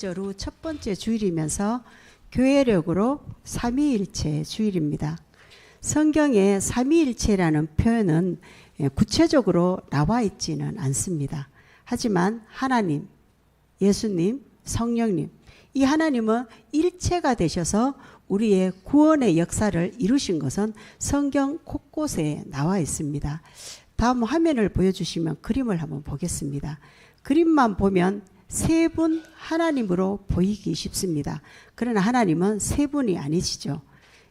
저로 첫 번째 주일이면서 교회력으로 삼위일체 주일입니다. 성경에 삼위일체라는 표현은 구체적으로 나와 있지는 않습니다. 하지만 하나님, 예수님, 성령님, 이 하나님은 일체가 되셔서 우리의 구원의 역사를 이루신 것은 성경 곳곳에 나와 있습니다. 다음 화면을 보여주시면 그림을 한번 보겠습니다. 그림만 보면 세 분 하나님으로 보이기 쉽습니다. 그러나 하나님은 세 분이 아니시죠.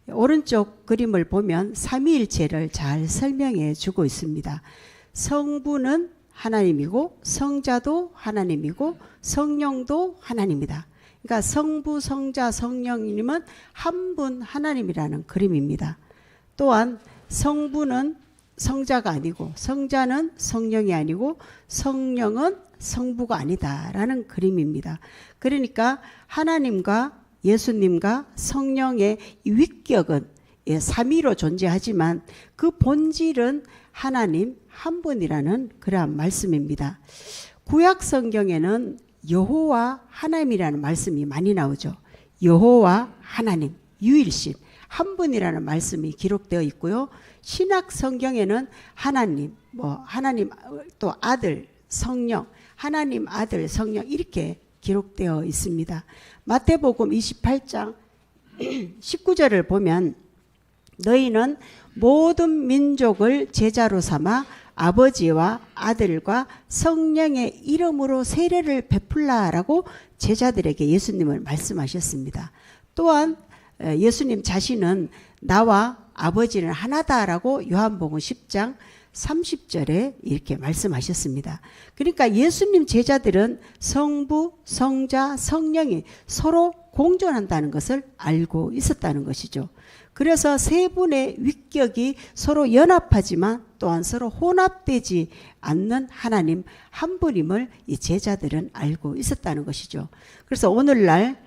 오른쪽 그림을 보면 삼위일체를 잘 설명해 주고 있습니다. 성부는 하나님이고 성자도 하나님이고 성령도 하나님이다. 그러니까 성부, 성자, 성령님은 한 분 하나님이라는 그림입니다. 또한 성부는 성자가 아니고 성자는 성령이 아니고 성령은 성부가 아니다라는 그림입니다. 그러니까 하나님과 예수님과 성령의 위격은 삼위로 존재하지만 그 본질은 하나님 한 분이라는 그러한 말씀입니다. 구약 성경에는 여호와 하나님이라는 말씀이 많이 나오죠. 여호와 하나님, 유일신, 한 분이라는 말씀이 기록되어 있고요. 신약 성경에는 하나님, 하나님 또 아들, 성령, 하나님 아들, 성령 이렇게 기록되어 있습니다. 마태복음 28장 19절을 보면 너희는 모든 민족을 제자로 삼아 아버지와 아들과 성령의 이름으로 세례를 베풀라라고 제자들에게 예수님을 말씀하셨습니다. 또한 예수님 자신은 나와 아버지는 하나다라고 요한복음 10장 30절에 이렇게 말씀하셨습니다. 그러니까 예수님 제자들은 성부, 성자, 성령이 서로 공존한다는 것을 알고 있었다는 것이죠. 그래서 세 분의 위격이 서로 연합하지만 또한 서로 혼합되지 않는 하나님 한 분임을 이 제자들은 알고 있었다는 것이죠. 그래서 오늘날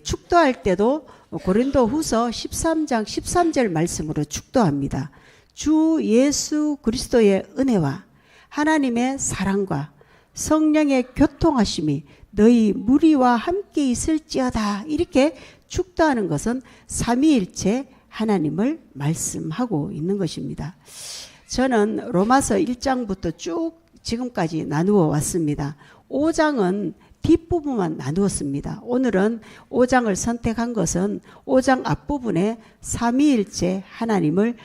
축도할 때도 고린도후서 13장 13절 말씀으로 축도합니다. 주 예수 그리스도의 은혜와 하나님의 사랑과 성령의 교통하심이 너희 무리와 함께 있을지어다 이렇게 축도하는 것은 삼위일체 하나님을 말씀하고 있는 것입니다. 저는 로마서 1장부터 쭉 지금까지 나누어 왔습니다. 5장은 뒷부분만 나누었습니다. 오늘은 5장을 선택한 것은 5장 앞부분에 삼위일체 하나님을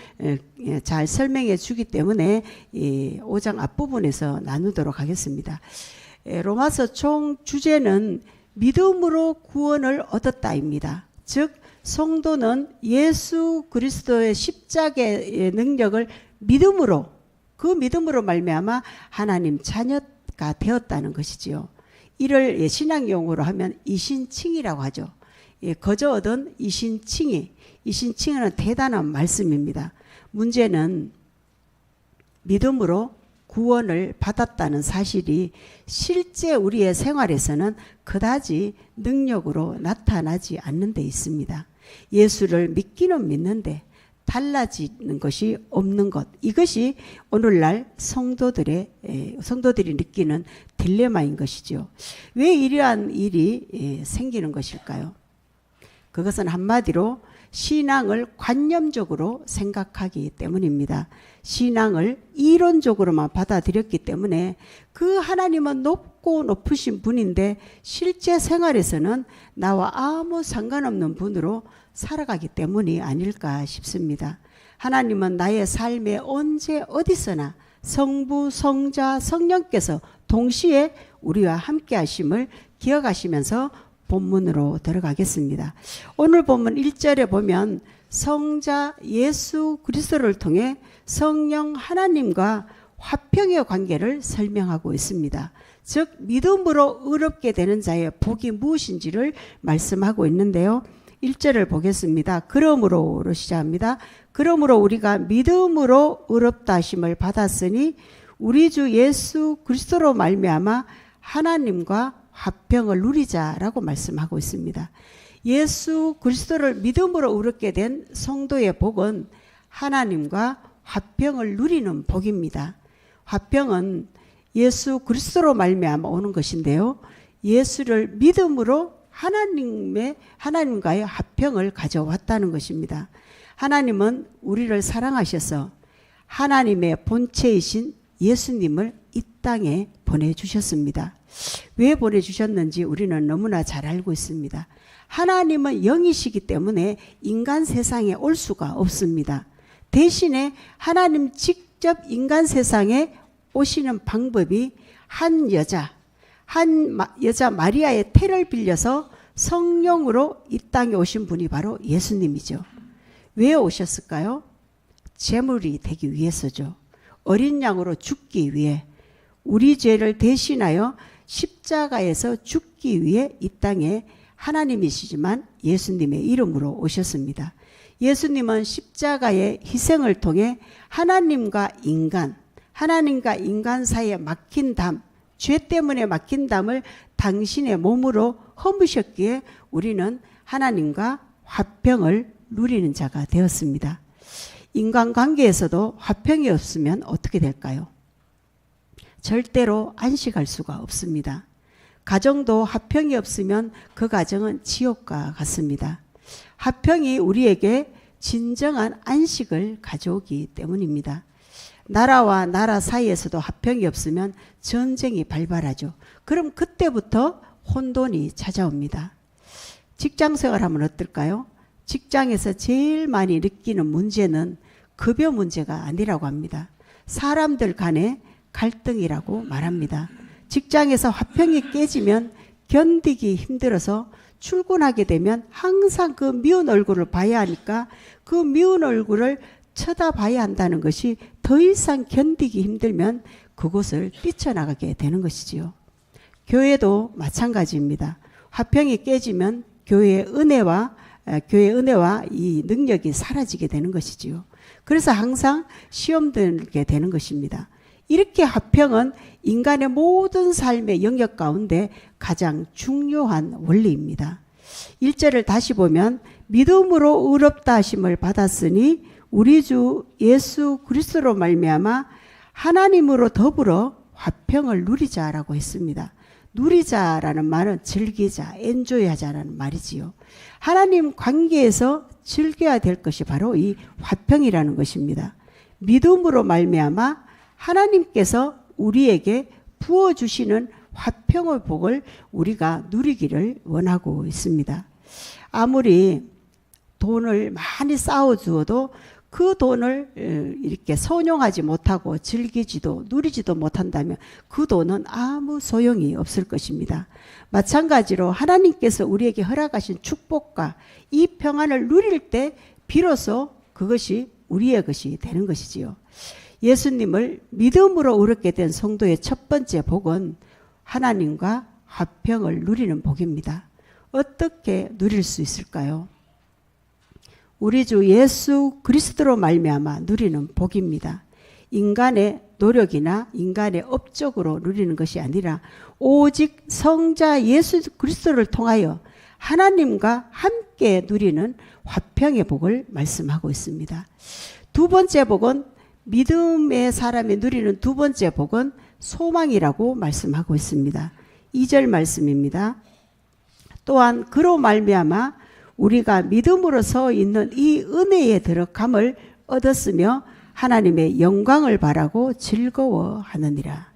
잘 설명해 주기 때문에 5장 앞부분에서 나누도록 하겠습니다. 로마서 총 주제는 믿음으로 구원을 얻었다입니다. 즉 성도는 예수 그리스도의 십자가의 능력을 믿음으로 그 믿음으로 말미암아 하나님 자녀가 되었다는 것이지요. 이를 신앙 용어로 하면 이신칭이라고 하죠. 거저 얻은 이신칭은 대단한 말씀입니다. 문제는 믿음으로 구원을 받았다는 사실이 실제 우리의 생활에서는 그다지 능력으로 나타나지 않는 데 있습니다. 예수를 믿기는 믿는데 달라지는 것이 없는 것, 이것이 오늘날 성도들이 느끼는 딜레마인 것이죠. 왜 이러한 일이 생기는 것일까요? 그것은 한마디로 신앙을 관념적으로 생각하기 때문입니다. 신앙을 이론적으로만 받아들였기 때문에 그 하나님은 높고 높으신 분인데 실제 생활에서는 나와 아무 상관없는 분으로 살아가기 때문이 아닐까 싶습니다. 하나님은 나의 삶에 언제 어디서나 성부, 성자, 성령께서 동시에 우리와 함께 하심을 기억하시면서 본문으로 들어가겠습니다. 오늘 본문 1절에 보면 성자 예수 그리스도를 통해 성령 하나님과 화평의 관계를 설명하고 있습니다. 즉 믿음으로 의롭게 되는 자의 복이 무엇인지를 말씀하고 있는데요. 1절을 보겠습니다. 그러므로로 시작합니다. 그러므로 우리가 믿음으로 의롭다 하심을 받았으니 우리 주 예수 그리스도로 말미암아 하나님과 화평을 누리자라고 말씀하고 있습니다. 예수 그리스도를 믿음으로 의롭게 된 성도의 복은 하나님과 화평을 누리는 복입니다. 화평은 예수 그리스도로 말미암아 오는 것인데요. 예수를 믿음으로 하나님과의 화평을 가져왔다는 것입니다. 하나님은 우리를 사랑하셔서 하나님의 본체이신 예수님을 이 땅에 보내주셨습니다. 왜 보내주셨는지 우리는 너무나 잘 알고 있습니다. 하나님은 영이시기 때문에 인간 세상에 올 수가 없습니다. 대신에 하나님 직접 인간 세상에 오시는 방법이 한 여자 마리아의 태를 빌려서 성령으로 이 땅에 오신 분이 바로 예수님이죠. 왜 오셨을까요? 제물이 되기 위해서죠. 어린 양으로 죽기 위해, 우리 죄를 대신하여 십자가에서 죽기 위해 이 땅에 하나님이시지만 예수님의 이름으로 오셨습니다. 예수님은 십자가의 희생을 통해 하나님과 인간 사이에 막힌 담, 죄 때문에 막힌 담을 당신의 몸으로 허무셨기에 우리는 하나님과 화평을 누리는 자가 되었습니다. 인간관계에서도 화평이 없으면 어떻게 될까요? 절대로 안식할 수가 없습니다. 가정도 화평이 없으면 그 가정은 지옥과 같습니다. 화평이 우리에게 진정한 안식을 가져오기 때문입니다. 나라와 나라 사이에서도 화평이 없으면 전쟁이 발발하죠. 그럼 그때부터 혼돈이 찾아옵니다. 직장 생활하면 어떨까요? 직장에서 제일 많이 느끼는 문제는 급여 문제가 아니라고 합니다. 사람들 간의 갈등이라고 말합니다. 직장에서 화평이 깨지면 견디기 힘들어서 출근하게 되면 항상 그 미운 얼굴을 봐야 하니까 그 미운 얼굴을 쳐다봐야 한다는 것이 더 이상 견디기 힘들면 그곳을 뛰쳐나가게 되는 것이지요. 교회도 마찬가지입니다. 화평이 깨지면 교회의 은혜와 이 능력이 사라지게 되는 것이지요. 그래서 항상 시험 들게 되는 것입니다. 이렇게 화평은 인간의 모든 삶의 영역 가운데 가장 중요한 원리입니다. 1절을 다시 보면 믿음으로 의롭다 하심을 받았으니 우리 주 예수 그리스도로 말미암아 하나님으로 더불어 화평을 누리자라고 했습니다. 누리자라는 말은 즐기자, 엔조이하자라는 말이지요. 하나님 관계에서 즐겨야 될 것이 바로 이 화평이라는 것입니다. 믿음으로 말미암아 하나님께서 우리에게 부어주시는 화평의 복을 우리가 누리기를 원하고 있습니다. 아무리 돈을 많이 쌓아주어도 그 돈을 이렇게 선용하지 못하고 즐기지도 누리지도 못한다면 그 돈은 아무 소용이 없을 것입니다. 마찬가지로 하나님께서 우리에게 허락하신 축복과 이 평안을 누릴 때 비로소 그것이 우리의 것이 되는 것이지요. 예수님을 믿음으로 의롭게 된 성도의 첫 번째 복은 하나님과 화평을 누리는 복입니다. 어떻게 누릴 수 있을까요? 우리 주 예수 그리스도로 말미암아 누리는 복입니다. 인간의 노력이나 인간의 업적으로 누리는 것이 아니라 오직 성자 예수 그리스도를 통하여 하나님과 함께 누리는 화평의 복을 말씀하고 있습니다. 두 번째 복은 믿음의 사람이 누리는 두 번째 복은 소망이라고 말씀하고 있습니다. 2절 말씀입니다. 또한 그로 말미암아 우리가 믿음으로 서 있는 이 은혜에 들어감을 얻었으며 하나님의 영광을 바라고 즐거워하느니라.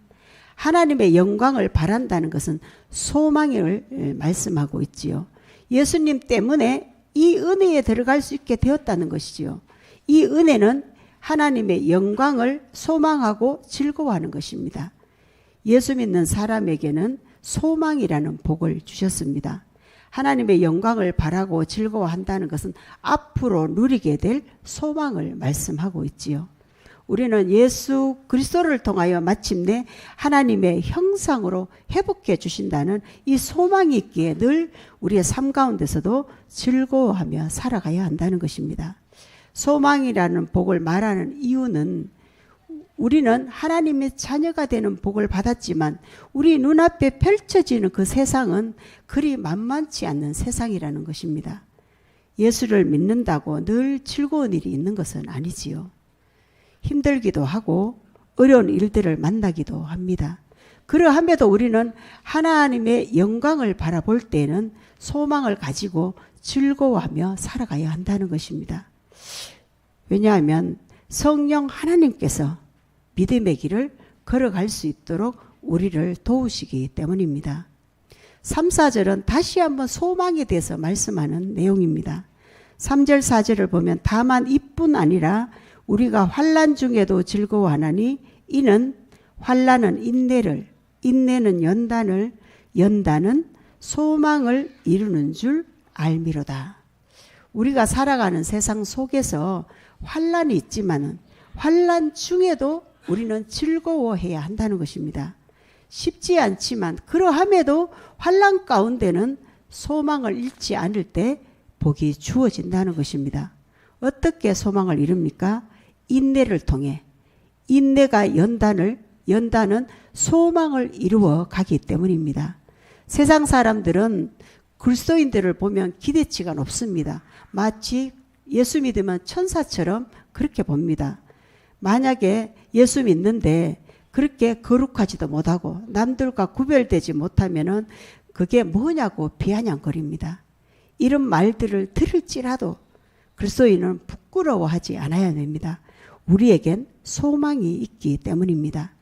하나님의 영광을 바란다는 것은 소망을 말씀하고 있지요. 예수님 때문에 이 은혜에 들어갈 수 있게 되었다는 것이지요. 이 은혜는 하나님의 영광을 소망하고 즐거워하는 것입니다. 예수 믿는 사람에게는 소망이라는 복을 주셨습니다. 하나님의 영광을 바라고 즐거워한다는 것은 앞으로 누리게 될 소망을 말씀하고 있지요. 우리는 예수 그리스도를 통하여 마침내 하나님의 형상으로 회복해 주신다는 이 소망이 있기에 늘 우리의 삶 가운데서도 즐거워하며 살아가야 한다는 것입니다. 소망이라는 복을 말하는 이유는 우리는 하나님의 자녀가 되는 복을 받았지만 우리 눈앞에 펼쳐지는 그 세상은 그리 만만치 않는 세상이라는 것입니다. 예수를 믿는다고 늘 즐거운 일이 있는 것은 아니지요. 힘들기도 하고 어려운 일들을 만나기도 합니다. 그러함에도 우리는 하나님의 영광을 바라볼 때에는 소망을 가지고 즐거워하며 살아가야 한다는 것입니다. 왜냐하면 성령 하나님께서 믿음의 길을 걸어갈 수 있도록 우리를 도우시기 때문입니다. 3, 4절은 다시 한번 소망에 대해서 말씀하는 내용입니다. 3절, 4절을 보면 다만 이뿐 아니라 우리가 환난 중에도 즐거워하나니 이는 환난은 인내를, 인내는 연단을, 연단은 소망을 이루는 줄 알미로다. 우리가 살아가는 세상 속에서 환난이 있지만은 환난 중에도 우리는 즐거워해야 한다는 것입니다. 쉽지 않지만 그러함에도 환난 가운데는 소망을 잃지 않을 때 복이 주어진다는 것입니다. 어떻게 소망을 이룹니까? 인내를 통해. 인내가 연단을, 연단은 소망을 이루어 가기 때문입니다. 세상 사람들은 그리스도인들을 보면 기대치가 높습니다. 마치 예수 믿으면 천사처럼 그렇게 봅니다. 만약에 예수 믿는데 그렇게 거룩하지도 못하고 남들과 구별되지 못하면은 그게 뭐냐고 비아냥거립니다. 이런 말들을 들을지라도 그리스도인은 부끄러워하지 않아야 됩니다. 우리에겐 소망이 있기 때문입니다.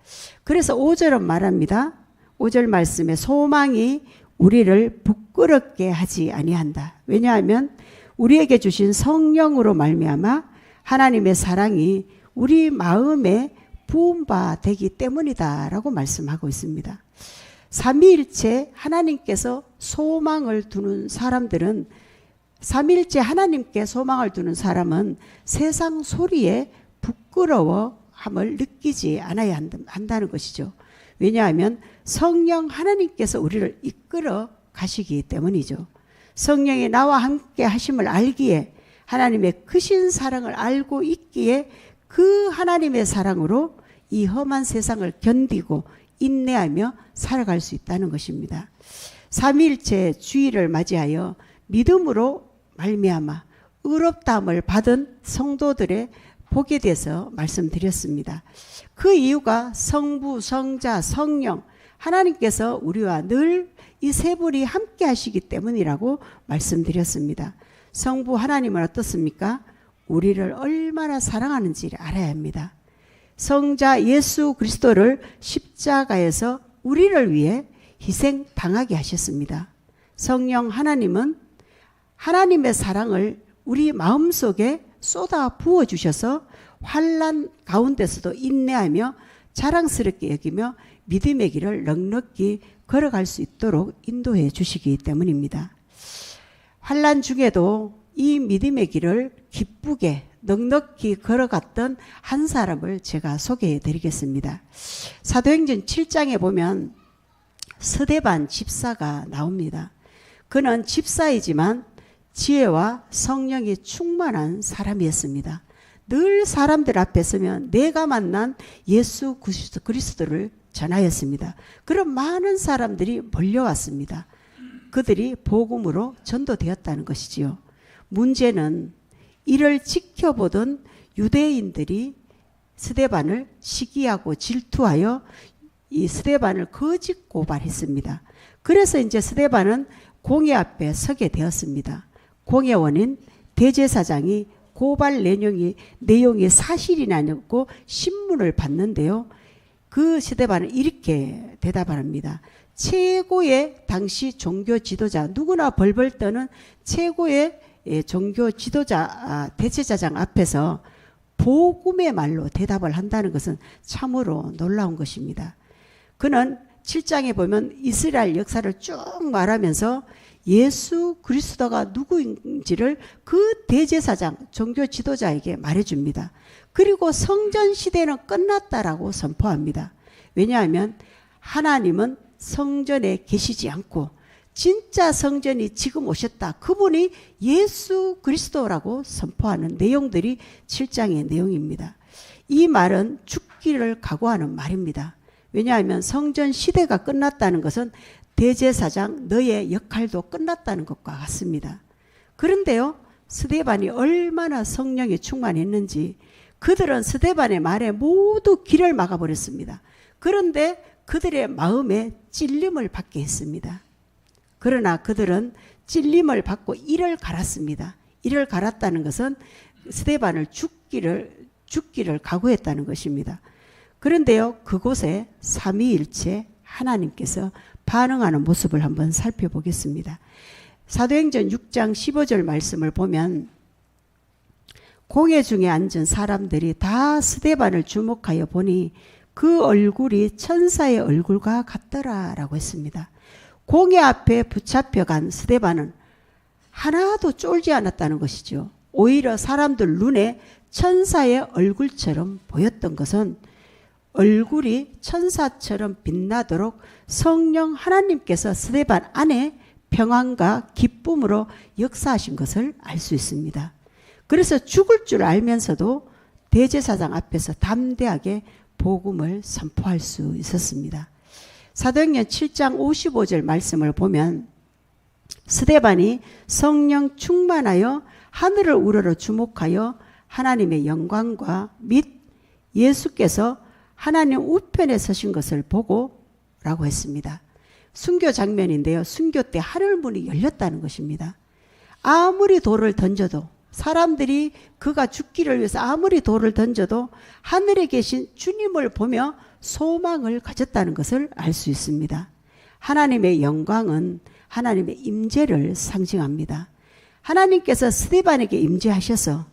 그래서 5절은 말합니다. 5절 말씀에 소망이 우리를 부끄럽게 하지 아니한다. 왜냐하면 우리에게 주신 성령으로 말미암아 하나님의 사랑이 우리 마음에 부은 바 되기 때문이다 라고 말씀하고 있습니다. 삼위일체 하나님께서 소망을 두는 사람들은, 삼위일체 하나님께 소망을 두는 사람은 세상 소리에 부끄러워함을 느끼지 않아야 한다는 것이죠. 왜냐하면 성령 하나님께서 우리를 이끌어 가시기 때문이죠. 성령이 나와 함께 하심을 알기에, 하나님의 크신 사랑을 알고 있기에 그 하나님의 사랑으로 이 험한 세상을 견디고 인내하며 살아갈 수 있다는 것입니다. 삼위일체 주일을 맞이하여 믿음으로 말미암아 의롭다함을 받은 성도들의 복에 대해서 말씀드렸습니다. 그 이유가 성부, 성자, 성령 하나님께서 우리와 늘 이 세 분이 함께 하시기 때문이라고 말씀드렸습니다. 성부 하나님은 어떻습니까? 우리를 얼마나 사랑하는지를 알아야 합니다. 성자 예수 그리스도를 십자가에서 우리를 위해 희생당하게 하셨습니다. 성령 하나님은 하나님의 사랑을 우리 마음속에 쏟아 부어주셔서 환난 가운데서도 인내하며 자랑스럽게 여기며 믿음의 길을 넉넉히 걸어갈 수 있도록 인도해 주시기 때문입니다. 환난 중에도 이 믿음의 길을 기쁘게 넉넉히 걸어갔던 한 사람을 제가 소개해 드리겠습니다. 사도행전 7장에 보면 스데반 집사가 나옵니다. 그는 집사이지만 지혜와 성령이 충만한 사람이었습니다. 늘 사람들 앞에 서면 내가 만난 예수 그리스도를 전하였습니다. 그런 많은 사람들이 몰려왔습니다. 그들이 복음으로 전도되었다는 것이지요. 문제는 이를 지켜보던 유대인들이 스데반을 시기하고 질투하여 이 스데반을 거짓 고발했습니다. 그래서 이제 스데반은 공회 앞에 서게 되었습니다. 공회 원인 대제사장이 고발 내용이 사실이 아니었고 신문을 받는데요. 그 스데반은 이렇게 대답합니다. 최고의 당시 종교 지도자, 누구나 벌벌 떠는 최고의 종교 지도자 대제사장 앞에서 복음의 말로 대답을 한다는 것은 참으로 놀라운 것입니다. 그는 7장에 보면 이스라엘 역사를 쭉 말하면서 예수 그리스도가 누구인지를 그 대제사장 종교 지도자에게 말해줍니다. 그리고 성전 시대는 끝났다라고 선포합니다. 왜냐하면 하나님은 성전에 계시지 않고 진짜 성전이 지금 오셨다. 그분이 예수 그리스도라고 선포하는 내용들이 7장의 내용입니다. 이 말은 죽기를 각오하는 말입니다. 왜냐하면 성전 시대가 끝났다는 것은 대제사장 너의 역할도 끝났다는 것과 같습니다. 그런데요, 스데반이 얼마나 성령에 충만했는지 그들은 스데반의 말에 모두 길을 막아버렸습니다. 그런데 그들의 마음에 찔림을 받게 했습니다. 그러나 그들은 찔림을 받고 이를 갈았습니다. 이를 갈았다는 것은 스데반을 죽기를 각오했다는 것입니다. 그런데요, 그곳에 삼위일체 하나님께서 반응하는 모습을 한번 살펴보겠습니다. 사도행전 6장 15절 말씀을 보면 공회 중에 앉은 사람들이 다 스데반을 주목하여 보니 그 얼굴이 천사의 얼굴과 같더라 라고 했습니다. 공회 앞에 붙잡혀간 스데반은 하나도 쫄지 않았다는 것이죠. 오히려 사람들 눈에 천사의 얼굴처럼 보였던 것은 얼굴이 천사처럼 빛나도록 성령 하나님께서 스데반 안에 평안과 기쁨으로 역사하신 것을 알 수 있습니다. 그래서 죽을 줄 알면서도 대제사장 앞에서 담대하게 복음을 선포할 수 있었습니다. 사도행전 7장 55절 말씀을 보면 스데반이 성령 충만하여 하늘을 우러러 주목하여 하나님의 영광과 및 예수께서 하나님 우편에 서신 것을 보고 라고 했습니다. 순교 장면인데요. 순교 때 하늘문이 열렸다는 것입니다. 아무리 돌을 던져도 사람들이 그가 죽기를 위해서 아무리 돌을 던져도 하늘에 계신 주님을 보며 소망을 가졌다는 것을 알 수 있습니다. 하나님의 영광은 하나님의 임재를 상징합니다. 하나님께서 스데반에게 임재하셔서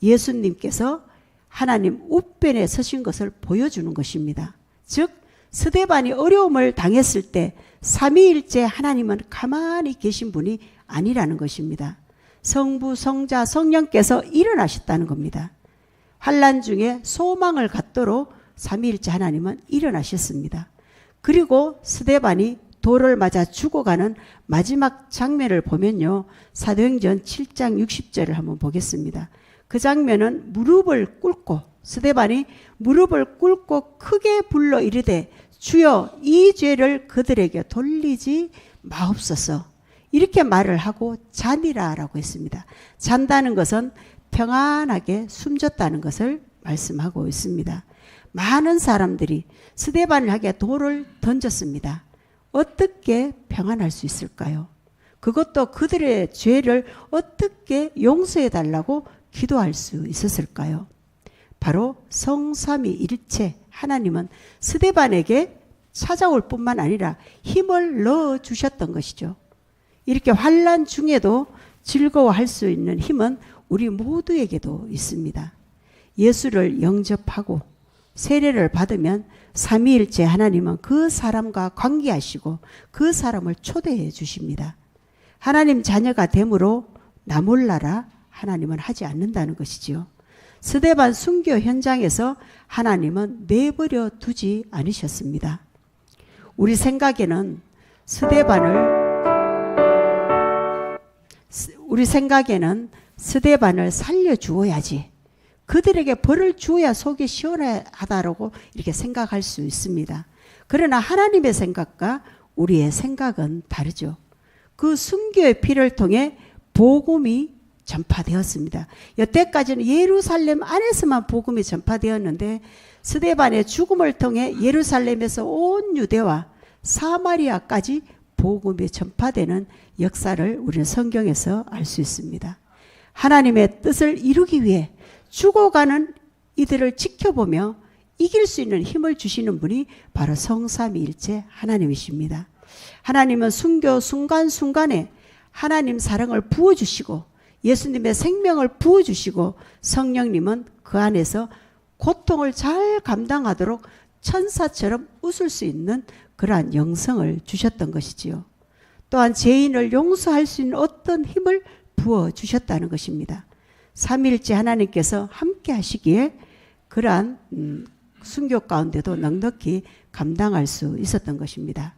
예수님께서 하나님 우편에 서신 것을 보여주는 것입니다. 즉 스데반이 어려움을 당했을 때 삼위일체 하나님은 가만히 계신 분이 아니라는 것입니다. 성부, 성자, 성령께서 일어나셨다는 겁니다. 환난 중에 소망을 갖도록 삼위일체 하나님은 일어나셨습니다. 그리고 스데반이 돌을 맞아 죽어가는 마지막 장면을 보면요. 사도행전 7장 60절을 한번 보겠습니다. 그 장면은 무릎을 꿇고 스데반이 무릎을 꿇고 크게 불러 이르되 주여 이 죄를 그들에게 돌리지 마옵소서 이렇게 말을 하고 자니라 라고 했습니다. 잔다는 것은 평안하게 숨졌다는 것을 말씀하고 있습니다. 많은 사람들이 스데반을 향해 돌을 던졌습니다. 어떻게 평안할 수 있을까요? 그것도 그들의 죄를 어떻게 용서해 달라고 기도할 수 있었을까요? 바로 성삼위일체 하나님은 스데반에게 찾아올 뿐만 아니라 힘을 넣어주셨던 것이죠. 이렇게 환난 중에도 즐거워할 수 있는 힘은 우리 모두에게도 있습니다. 예수를 영접하고 세례를 받으면 삼위일체 하나님은 그 사람과 관계하시고 그 사람을 초대해 주십니다. 하나님 자녀가 됨으로 나 몰라라 하나님은 하지 않는다는 것이지요. 스데반 순교 현장에서 하나님은 내버려 두지 않으셨습니다. 우리 생각에는 스데반을 살려주어야지, 그들에게 벌을 주어야 속이 시원하다라고 이렇게 생각할 수 있습니다. 그러나 하나님의 생각과 우리의 생각은 다르죠. 그 순교의 피를 통해 복음이 전파되었습니다. 여태까지는 예루살렘 안에서만 복음이 전파되었는데 스데반의 죽음을 통해 예루살렘에서 온 유대와 사마리아까지 복음이 전파되는 역사를 우리는 성경에서 알 수 있습니다. 하나님의 뜻을 이루기 위해 죽어가는 이들을 지켜보며 이길 수 있는 힘을 주시는 분이 바로 성삼위일체 하나님이십니다. 하나님은 순교 순간순간에 하나님 사랑을 부어주시고 예수님의 생명을 부어주시고 성령님은 그 안에서 고통을 잘 감당하도록 천사처럼 웃을 수 있는 그러한 영성을 주셨던 것이지요. 또한 죄인을 용서할 수 있는 어떤 힘을 부어주셨다는 것입니다. 삼위일체 하나님께서 함께 하시기에 그러한 순교 가운데도 넉넉히 감당할 수 있었던 것입니다.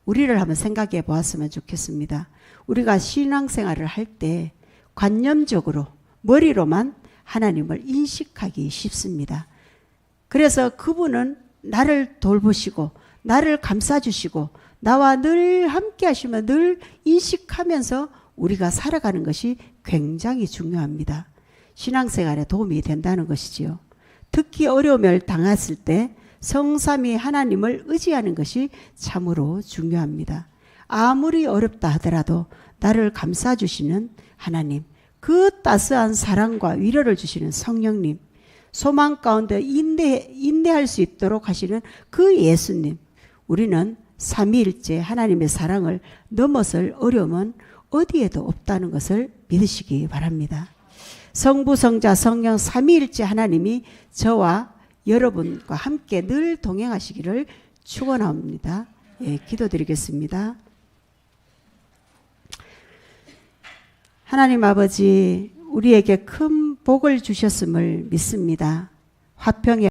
우리를 한번 생각해 보았으면 좋겠습니다. 우리가 신앙생활을 할 때 관념적으로 머리로만 하나님을 인식하기 쉽습니다. 그래서 그분은 나를 돌보시고 나를 감싸주시고 나와 늘 함께 하시면 늘 인식하면서 우리가 살아가는 것이 굉장히 중요합니다. 신앙생활에 도움이 된다는 것이지요. 특히 어려움을 당했을 때 성삼위 하나님을 의지하는 것이 참으로 중요합니다. 아무리 어렵다 하더라도 나를 감싸주시는 하나님, 그 따스한 사랑과 위로를 주시는 성령님, 소망 가운데 인내할 수 있도록 하시는 그 예수님, 우리는 삼위일체 하나님의 사랑을 넘어설 어려움은 어디에도 없다는 것을 믿으시기 바랍니다. 성부, 성자, 성령 삼위일체 하나님이 저와 여러분과 함께 늘 동행하시기를 축원합니다. 예, 기도드리겠습니다. 하나님 아버지, 우리에게 큰 복을 주셨음을 믿습니다. 화평의